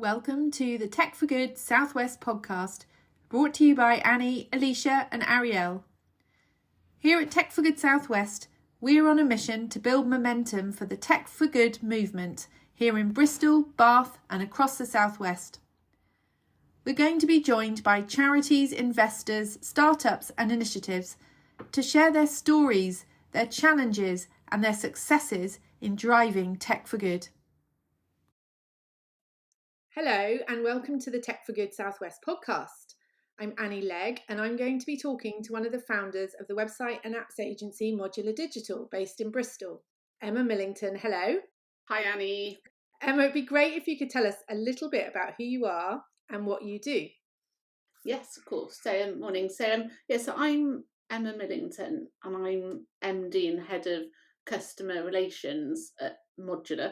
Welcome to the Tech for Good Southwest podcast, brought to you by Annie, Alicia and Ariel. Here at Tech for Good Southwest, we're on a mission to build momentum for the Tech for Good movement here in Bristol, Bath and across the Southwest. We're going to be joined by charities, investors, startups and initiatives to share their stories, their challenges and their successes in driving Tech for Good. Hello and welcome to the Tech for Good Southwest podcast. I'm Annie Legg and I'm going to be talking to one of the founders of the website and apps agency Modular Digital based in Bristol, Emma Millington. Hello. Hi Annie. Emma, it'd be great if you could tell us a little bit about who you are and what you do. Yes, of course. Morning. So I'm Emma Millington and I'm MD and Head of Customer Relations at Modular.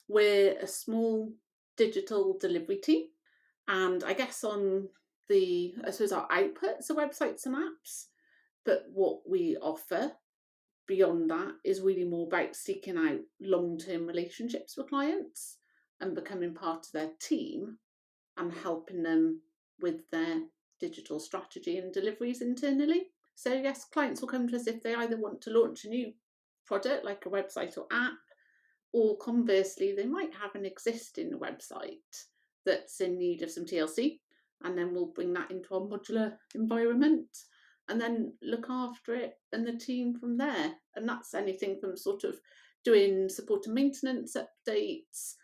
We're a small digital delivery team, and I guess our outputs are websites and apps, but what we offer beyond that is really more about seeking out long-term relationships with clients and becoming part of their team and helping them with their digital strategy and deliveries internally. So yes, clients will come to us if they either want to launch a new product like a website or app, or conversely, they might have an existing website that's in need of some TLC, and then we'll bring that into our modular environment and then look after it and the team from there. And that's anything from sort of doing support and maintenance updates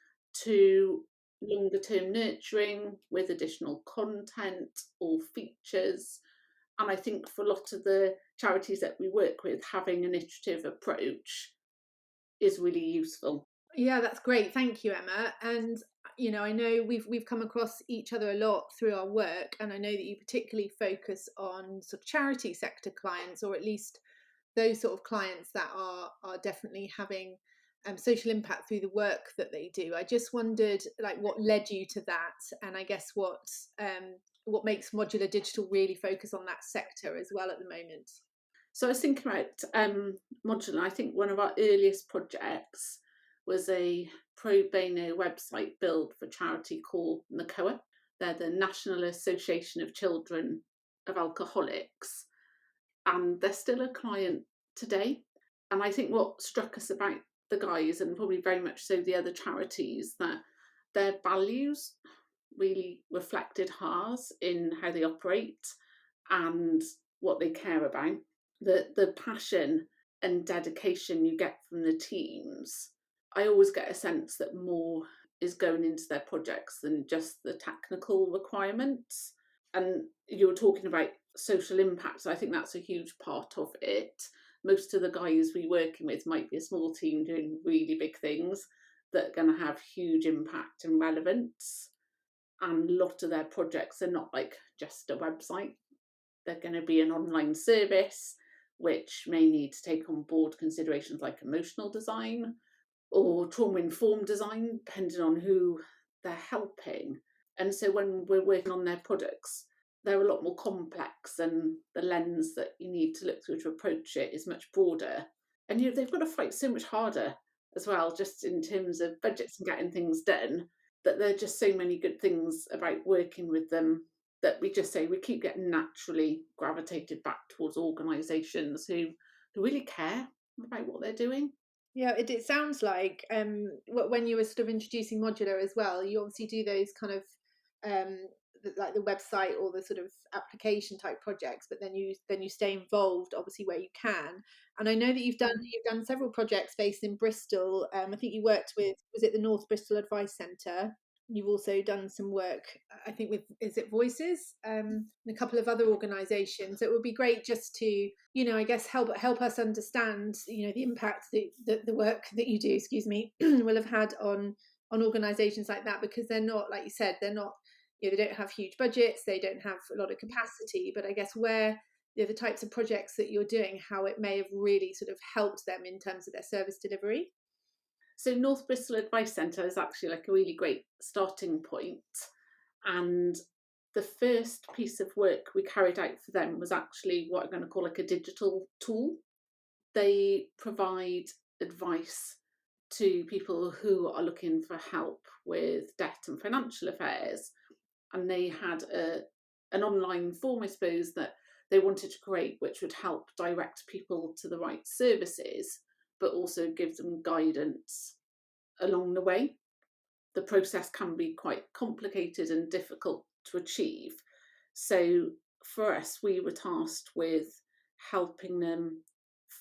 to longer term nurturing with additional content or features. And I think for a lot of the charities that we work with, having an iterative approach is really useful. Yeah, that's great. Thank you, Emma. And I know we've come across each other a lot through our work, and I know that you particularly focus on sort of charity sector clients, or at least those sort of clients that are definitely having social impact through the work that they do. I just wondered, what led you to that, and I guess what makes Modular Digital really focus on that sector as well at the moment. So I was thinking about Modular. I think one of our earliest projects was a pro bono website build for a charity called NACOA. They're the National Association of Children of Alcoholics, and they're still a client today. And I think what struck us about the guys, and probably very much so the other charities, that their values really reflected ours in how they operate and what they care about. The passion and dedication you get from the teams, I always get a sense that more is going into their projects than just the technical requirements. And you were talking about social impact, so I think that's a huge part of it. Most of the guys we're working with might be a small team doing really big things that are going to have huge impact and relevance. And a lot of their projects are not like just a website. They're going to be an online service, which may need to take on board considerations like emotional design or trauma-informed design, depending on who they're helping. And so when we're working on their products, they're a lot more complex, and the lens that you need to look through to approach it is much broader. And they've got to fight so much harder as well, just in terms of budgets and getting things done, that there are just so many good things about working with them that we just say we keep getting naturally gravitated back towards organisations who really care about what they're doing. Yeah, it sounds like when you were sort of introducing Modular as well, you obviously do those kind of like the website or the sort of application type projects, but then you stay involved obviously where you can. And I know that you've done several projects based in Bristol. I think you worked with, was it the North Bristol Advice Centre? You've also done some work, I think, with, is it Voices, and a couple of other organisations. So it would be great just to, I guess help us understand, the impact that the work that you do, will have had on organisations like that, because they're not, like you said, they're not, they don't have huge budgets, they don't have a lot of capacity, but I guess where the types of projects that you're doing, how it may have really sort of helped them in terms of their service delivery. So North Bristol Advice Centre is actually like a really great starting point. And the first piece of work we carried out for them was actually what I'm going to call like a digital tool. They provide advice to people who are looking for help with debt and financial affairs. And they had an online form, I suppose, that they wanted to create, which would help direct people to the right services, but also give them guidance along the way. The process can be quite complicated and difficult to achieve. So for us, we were tasked with helping them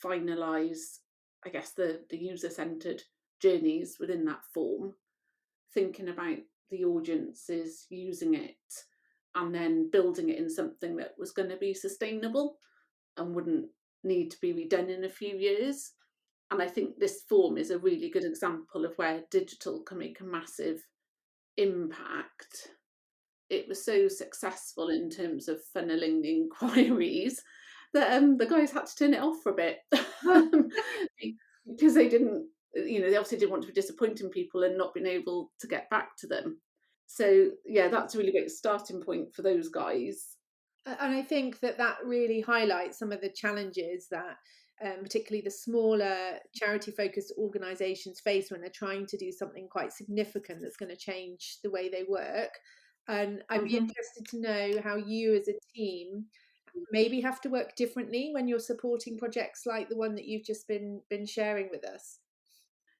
finalise, I guess, the user centred journeys within that form, thinking about the audiences using it, and then building it in something that was going to be sustainable and wouldn't need to be redone in a few years. And I think this form is a really good example of where digital can make a massive impact. It was so successful in terms of funneling the inquiries that the guys had to turn it off for a bit because they didn't, they obviously didn't want to be disappointing people and not being able to get back to them. So yeah, that's a really great starting point for those guys. And I think that that really highlights some of the challenges that particularly the smaller charity focused organizations face when they're trying to do something quite significant that's going to change the way they work. And I'd be Hmm. interested to know how you as a team maybe have to work differently when you're supporting projects like the one that you've just been sharing with us.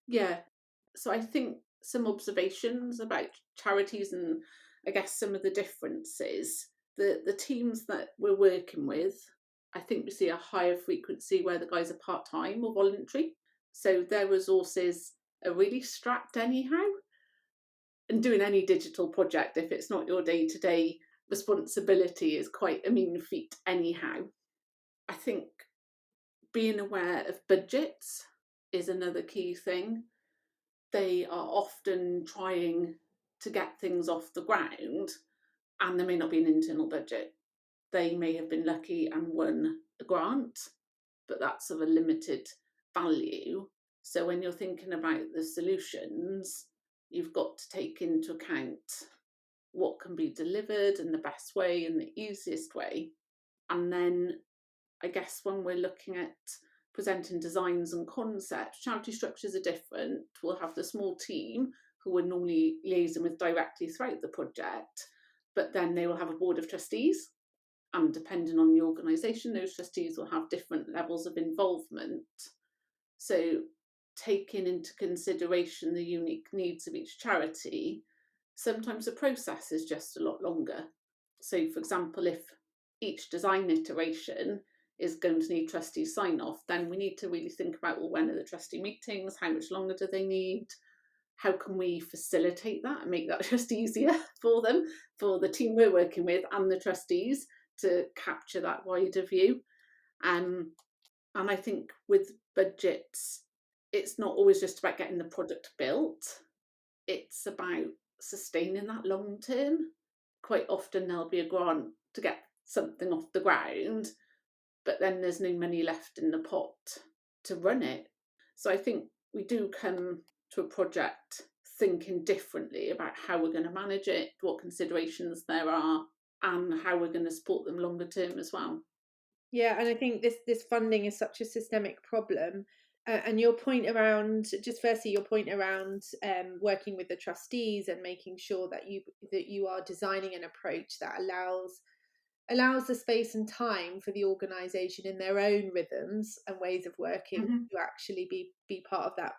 Yeah. So I think some observations about charities and I guess some of the differences. The teams that we're working with, I think we see a higher frequency where the guys are part time or voluntary. So their resources are really strapped anyhow. And doing any digital project, if it's not your day to day responsibility, is quite a mean feat anyhow. I think being aware of budgets is another key thing. They are often trying to get things off the ground, and there may not be an internal budget. They may have been lucky and won a grant, but that's of a limited value. So when you're thinking about the solutions, you've got to take into account what can be delivered in the best way and the easiest way. And then I guess when we're looking at presenting designs and concepts, charity structures are different. We'll have the small team who we're normally liaising with directly throughout the project, but then they will have a board of trustees. And depending on the organisation, those trustees will have different levels of involvement. So, taking into consideration the unique needs of each charity, sometimes the process is just a lot longer. So, for example, if each design iteration is going to need trustee sign off, then we need to really think about, well, when are the trustee meetings? How much longer do they need? How can we facilitate that and make that just easier for them, for the team we're working with and the trustees to capture that wider view? And I think with budgets, it's not always just about getting the product built, it's about sustaining that long term. Quite often there'll be a grant to get something off the ground, but then there's no money left in the pot to run it. So I think we do come to a project thinking differently about how we're going to manage it, what considerations there are, and how we're going to support them longer term as well. Yeah, and I think this funding is such a systemic problem. And your point around, just firstly, your point around working with the trustees and making sure that you are designing an approach that allows the space and time for the organisation in their own rhythms and ways of working Mm-hmm. to actually be part of that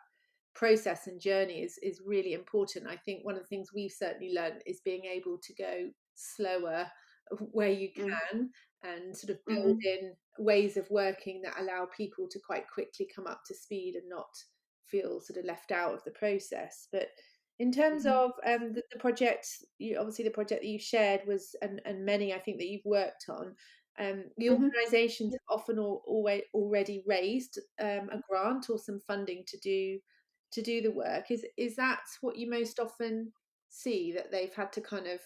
process and journey is really important. I think one of the things we've certainly learned is being able to go slower where you can and sort of build Mm-hmm. in ways of working that allow people to quite quickly come up to speed and not feel sort of left out of the process. But in terms Mm-hmm. of the project, obviously the project that you shared was, and many I think that you've worked on, the Mm-hmm. organisations have often already raised a grant or some funding to do the work. Is that what you most often see, that they've had to kind of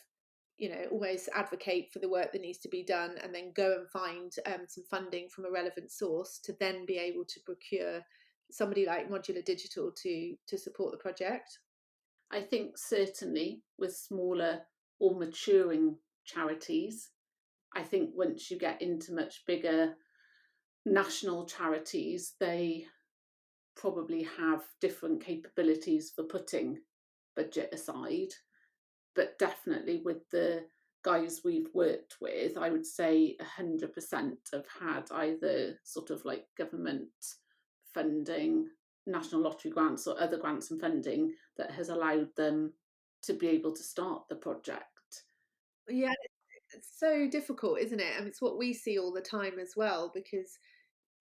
almost advocate for the work that needs to be done and then go and find some funding from a relevant source to then be able to procure somebody like Modular Digital to support the project? I think certainly with smaller or maturing charities, I think once you get into much bigger national charities, they probably have different capabilities for putting budget aside. But definitely with the guys we've worked with, I would say 100% have had either sort of like government funding, national lottery grants, or other grants and funding that has allowed them to be able to start the project. Yeah, it's so difficult, isn't it? And it's what we see all the time as well, because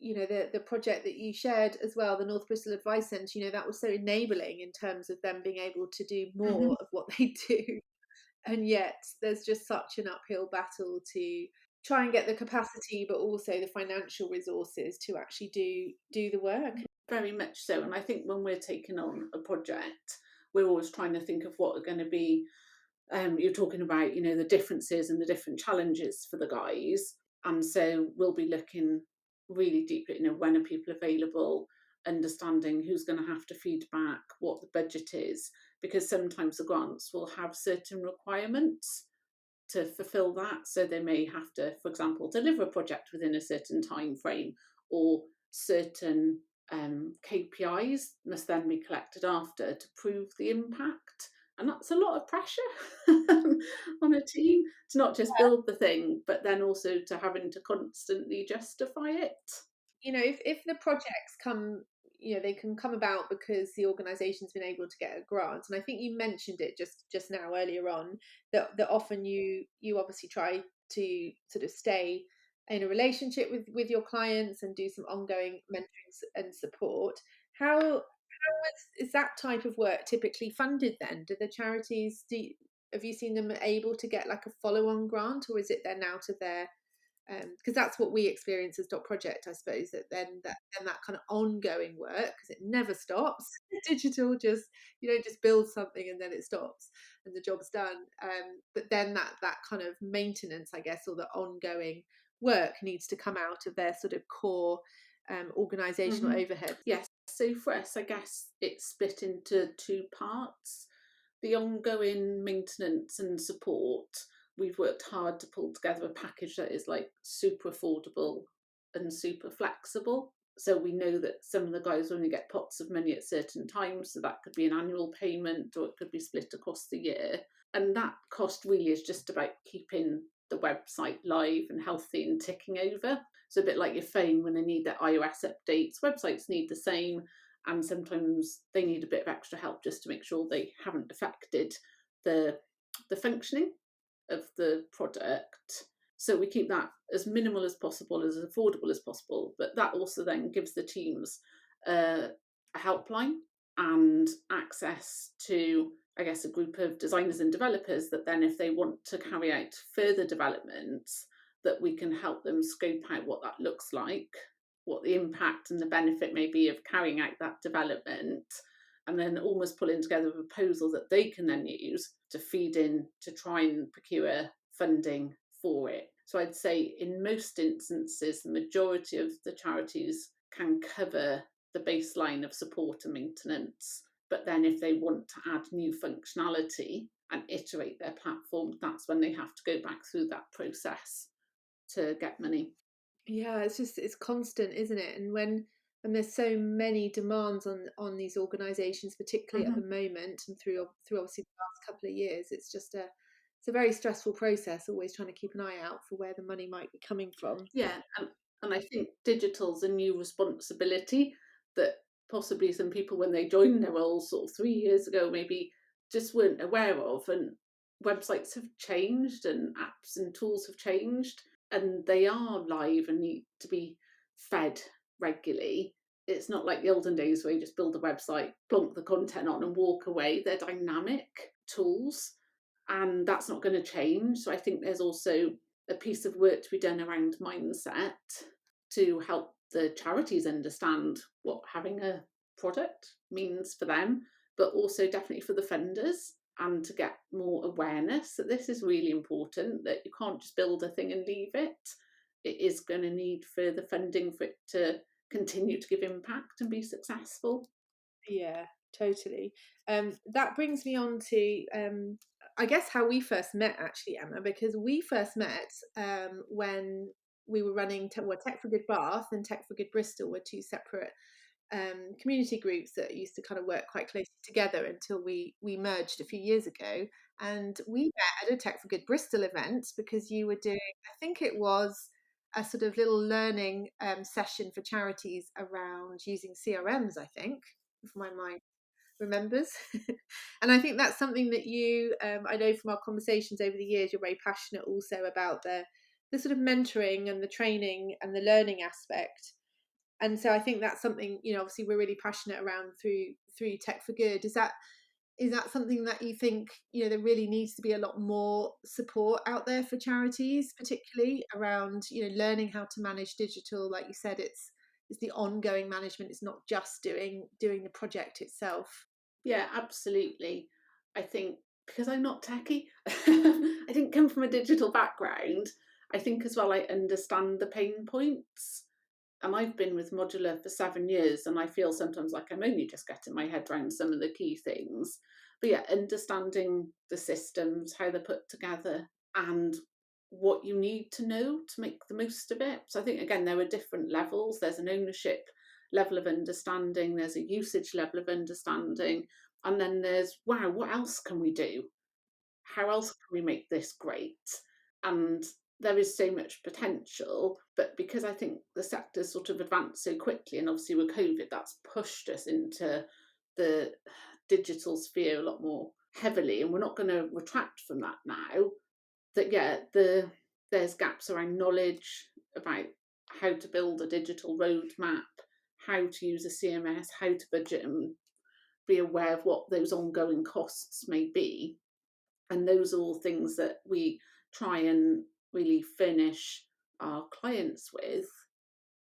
the project that you shared as well, the North Bristol Advice Centre, that was so enabling in terms of them being able to do Mhm. more of what they do. And yet there's just such an uphill battle to try and get the capacity, but also the financial resources to actually do the work. Very much so. And I think when we're taking on a project, we're always trying to think of what are going to be, you're talking about, the differences and the different challenges for the guys. And so we'll be looking really deeply, when are people available, understanding who's going to have to feed back, what the budget is, because sometimes the grants will have certain requirements to fulfill that. So they may have to, for example, deliver a project within a certain time frame, or certain KPIs must then be collected after to prove the impact. And that's a lot of pressure on a team to not just build the thing, but then also to having to constantly justify it. If the projects come, they can come about because the organization's been able to get a grant. And I think you mentioned it just now earlier on, that often you obviously try to sort of stay in a relationship with your clients and do some ongoing mentoring and support. How is that type of work typically funded then? Do the charities, have you seen them able to get like a follow-on grant, or is it then out of their, because that's what we experience as dot project, I suppose, that kind of ongoing work, because it never stops. Digital, just you don't just build something and then it stops and the job's done. But then that kind of maintenance, I guess, or the ongoing work needs to come out of their sort of core organizational Mhm. overhead. Yes. So for us, I guess it's split into two parts. The ongoing maintenance and support, we've worked hard to pull together a package that is like super affordable and super flexible. So we know that some of the guys only get pots of money at certain times. So that could be an annual payment, or it could be split across the year. And that cost really is just about keeping the website live and healthy and ticking over. So a bit like your phone, when they need their iOS updates, websites need the same, and sometimes they need a bit of extra help just to make sure they haven't affected the functioning of the product. So we keep that as minimal as possible, as affordable as possible. But that also then gives the teams a helpline and access to, I guess, a group of designers and developers that then, if they want to carry out further developments, that we can help them scope out what that looks like, what the impact and the benefit may be of carrying out that development, and then almost pulling together a proposal that they can then use to feed in to try and procure funding for it. So I'd say in most instances, the majority of the charities can cover the baseline of support and maintenance. But then if they want to add new functionality and iterate their platform, that's when they have to go back through that process to get money. Yeah, it's constant, isn't it? And there's so many demands on these organizations, particularly at the Mm-hmm. moment and through obviously the last couple of years. It's a very stressful process, always trying to keep an eye out for where the money might be coming from. Yeah, and I think digital's a new responsibility that possibly some people, when they joined their roles sort of 3 years ago, maybe just weren't aware of. And websites have changed, and apps and tools have changed, and they are live and need to be fed regularly. It's not like the olden days where you just build a website, plonk the content on, and walk away. They're dynamic tools, and that's not going to change. So I think there's also a piece of work to be done around mindset to help the charities understand what having a product means for them, but also definitely for the funders, and to get more awareness that this is really important, that you can't just build a thing and leave it. It is going to need further funding for it to continue to give impact and be successful. Yeah, totally. That brings me on to, I guess, how we first met, actually, Emma, because we first met when we were running Tech for Good Bath and Tech for Good Bristol were two separate community groups that used to kind of work quite closely together until we merged a few years ago. And we met at a Tech for Good Bristol event because you were doing, I think it was a sort of little learning session for charities around using CRMs, I think, if my mind remembers. And I think that's something that you, I know from our conversations over the years, you're very passionate also about the sort of mentoring and the training and the learning aspect. And so I think that's something, obviously we're really passionate around through Tech for Good. Is that something that you think, there really needs to be a lot more support out there for charities, particularly around, learning how to manage digital? Like you said, it's the ongoing management. It's not just doing the project itself. Yeah, absolutely. I think because I'm not techie, I didn't come from a digital background. I think as well I understand the pain points. And I've been with Modular for 7 years, and I feel sometimes like I'm only just getting my head around some of the key things. But yeah, understanding the systems, how they're put together, and what you need to know to make the most of it. So I think, again, there are different levels. There's an ownership level of understanding, there's a usage level of understanding, and then there's, wow, what else can we do? How else can we make this great? And there is so much potential, but because I think the sector's sort of advanced so quickly, and obviously with COVID, that's pushed us into the digital sphere a lot more heavily, and we're not going to retract from that now. That yeah, there's gaps around knowledge about how to build a digital roadmap, how to use a CMS, how to budget and be aware of what those ongoing costs may be. And those are all things that we try and really furnish our clients with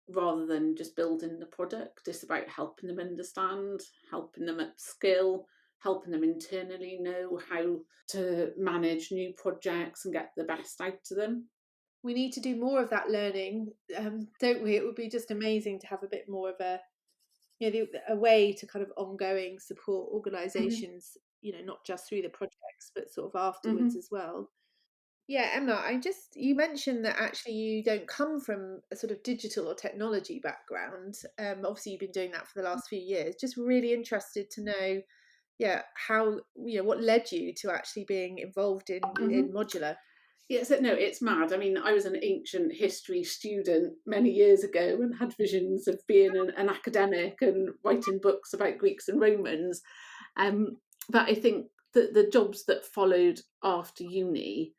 rather than just building the product. It's about helping them understand, helping them upskill, helping them internally know how to manage new projects and get the best out of them. We need to do more of that learning, don't we? It would be just amazing to have a bit more of a way to kind of ongoing support Mm-hmm. organisations, not just through the projects, but sort of afterwards Mm-hmm. as well. Yeah, Emma, you mentioned that actually you don't come from a sort of digital or technology background. Obviously, you've been doing that for the last few years. Just really interested to know, yeah, how, what led you to actually being involved Mm-hmm. in modular. Yeah, so no, it's mad. I mean, I was an ancient history student many years ago and had visions of being an academic and writing books about Greeks and Romans. Um, but I think that the jobs that followed after uni,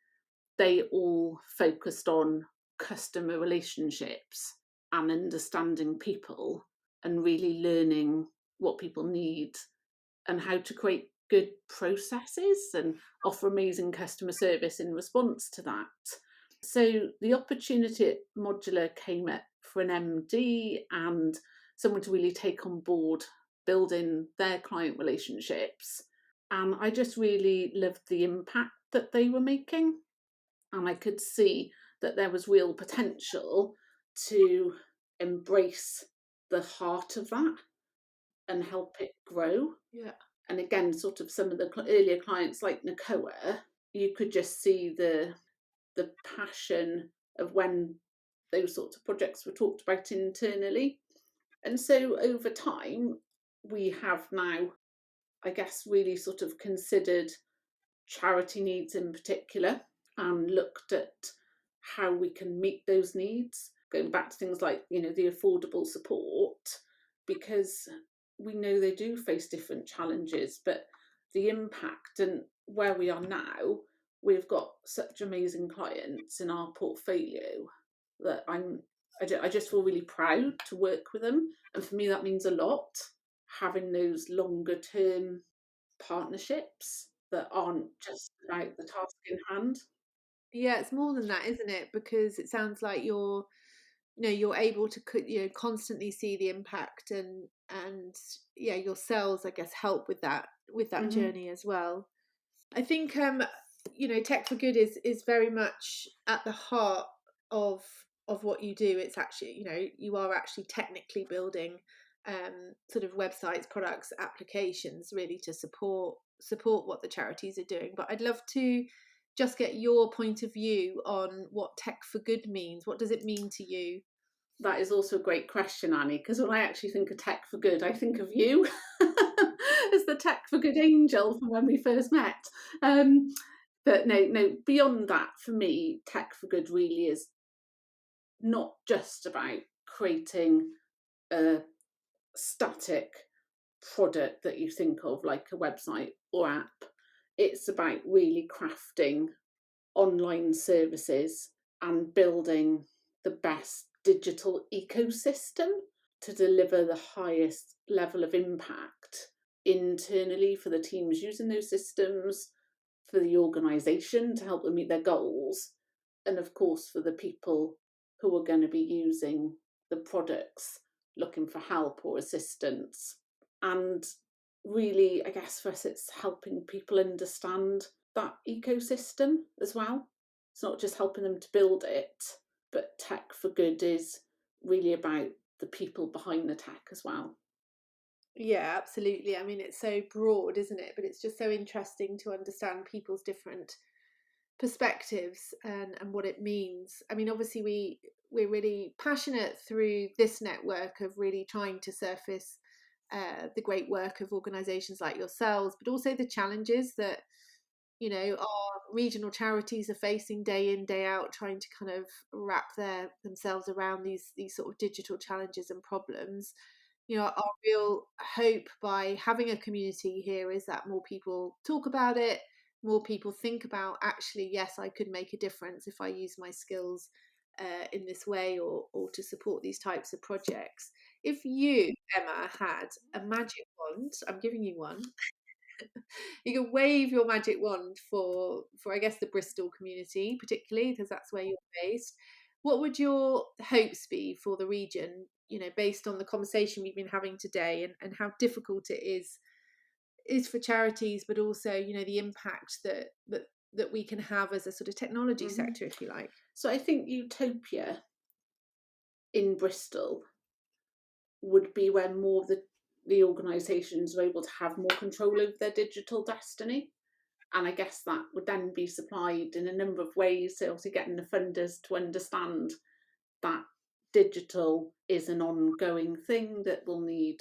they all focused on customer relationships and understanding people and really learning what people need and how to create good processes and offer amazing customer service in response to that. So the opportunity at Modular came up for an MD and someone to really take on board building their client relationships. And I just really loved the impact that they were making. And I could see that there was real potential to embrace the heart of that and help it grow. Yeah. And again, sort of some of the earlier clients like Nakoa, you could just see the passion of when those sorts of projects were talked about internally. And so over time, we have now, I guess, really sort of considered charity needs in particular and looked at how we can meet those needs, going back to things like, the affordable support, because we know they do face different challenges, but the impact and where we are now, we've got such amazing clients in our portfolio that I just feel really proud to work with them. And for me, that means a lot, having those longer term partnerships that aren't just about the task in hand. Yeah, it's more than that, isn't it? Because it sounds like you're able to constantly see the impact, and yeah, your cells, I guess, help with that Mm-hmm. journey as well. I think Tech for Good is very much at the heart of what you do. It's actually, you are actually technically building sort of websites, products, applications, really to support what the charities are doing. But I'd love to just get your point of view on what Tech for Good means. What does it mean to you? That is also a great question, Annie, because when I actually think of tech for good, I think of you as the tech for good angel from when we first met. Um, but no, beyond that, for me, tech for good really is not just about creating a static product that you think of like a website or app. It's about really crafting online services and building the best digital ecosystem to deliver the highest level of impact internally for the teams using those systems, for the organisation to help them meet their goals, and of course for the people who are going to be using the products looking for help or assistance. And really, I guess for us, it's helping people understand that ecosystem as well. It's not just helping them to build it, but tech for good is really about the people behind the tech as well. Yeah, absolutely. I mean, it's so broad, isn't it? But it's just so interesting to understand people's different perspectives and what it means. I mean, obviously we're really passionate through this network of really trying to surface the great work of organisations like yourselves, but also the challenges that our regional charities are facing day in day out, trying to kind of wrap themselves around these sort of digital challenges and problems. Our real hope by having a community here is that more people talk about it, more people think about, actually, yes, I could make a difference if I use my skills in this way, or to support these types of projects. If you, Emma, had a magic wand, I'm giving you one, you could wave your magic wand for I guess the Bristol community, particularly because that's where you're based. What would your hopes be for the region, based on the conversation we've been having today, and how difficult it is for charities, but also, the impact that we can have as a sort of technology sector, if you like. So I think utopia in Bristol would be when more of the organisations are able to have more control over their digital destiny. And I guess that would then be supplied in a number of ways. So obviously getting the funders to understand that digital is an ongoing thing that will need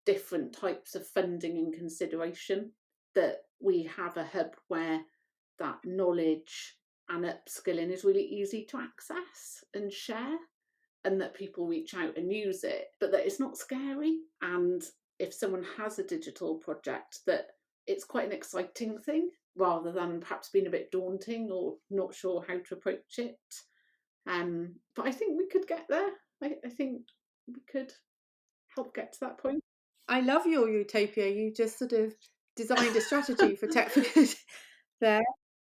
different types of funding and consideration, that we have a hub where that knowledge and upskilling is really easy to access and share, and that people reach out and use it, but that it's not scary. And if someone has a digital project, that it's quite an exciting thing rather than perhaps being a bit daunting or not sure how to approach it. But I think we could get there. I think we could help get to that point. I love your utopia. You just sort of designed a strategy for tech for good there.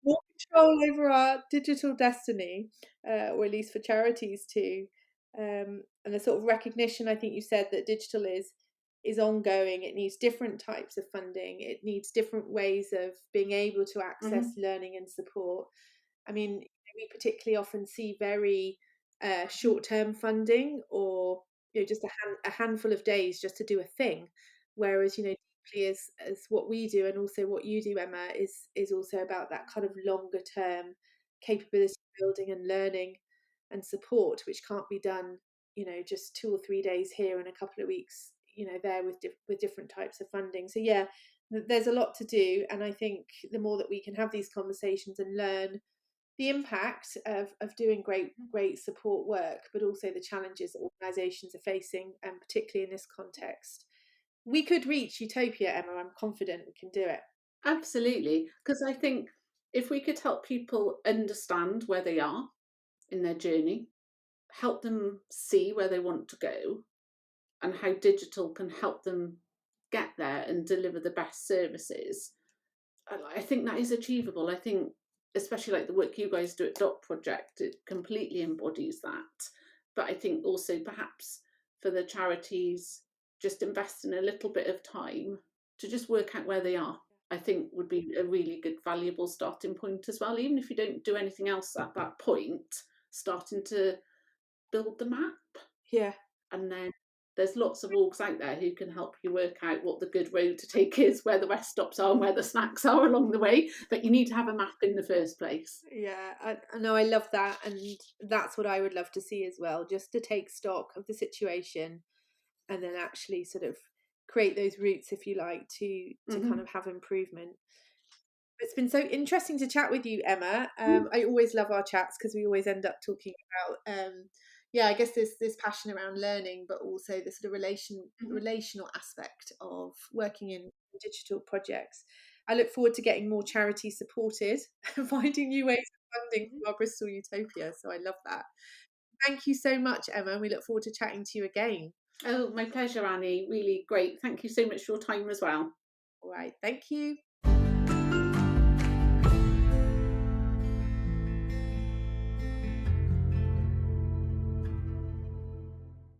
More control over our digital destiny, or at least for charities too. And the sort of recognition, I think you said, that digital is ongoing. It needs different types of funding. It needs different ways of being able to access learning and support. I mean, we particularly often see very short-term funding, or just a handful of days just to do a thing, whereas deeply as what we do, and also what you do, Emma, is also about that kind of longer term capability building and learning and support, which can't be done just 2 or 3 days here and a couple of weeks there with different types of funding. So yeah, there's a lot to do, and I think the more that we can have these conversations and learn the impact of doing great support work, but also the challenges that organisations are facing, and particularly in this context, we could reach utopia, Emma. I'm confident we can do it. Absolutely. Because I think if we could help people understand where they are in their journey, help them see where they want to go, and how digital can help them get there and deliver the best services, I think that is achievable. I think, especially like the work you guys do at Dot Project, it completely embodies that. But I think also perhaps for the charities, just invest in a little bit of time to just work out where they are, I think would be a really good, valuable starting point as well. Even if you don't do anything else at that point, starting to build the map, Yeah. and then there's lots of orgs out there who can help you work out what the good road to take is, where the rest stops are and where the snacks are along the way, but you need to have a map in the first place. Yeah, I know, I love that, and that's what I would love to see as well, just to take stock of the situation and then actually sort of create those routes, if you like, to kind Mhm. of have improvement. It's been so interesting to chat with you, Emma. Mm, I always love our chats because we always end up talking about, yeah, I guess this passion around learning, but also the sort of mhm, relational aspect of working in digital projects. I look forward to getting more charities supported and finding new ways of funding mhm. for our Bristol Utopia. So I love that. Thank you so much, Emma. And we look forward to chatting to you again. Oh, my pleasure, Annie. Really great. Thank you so much for your time as well. All right. Thank you.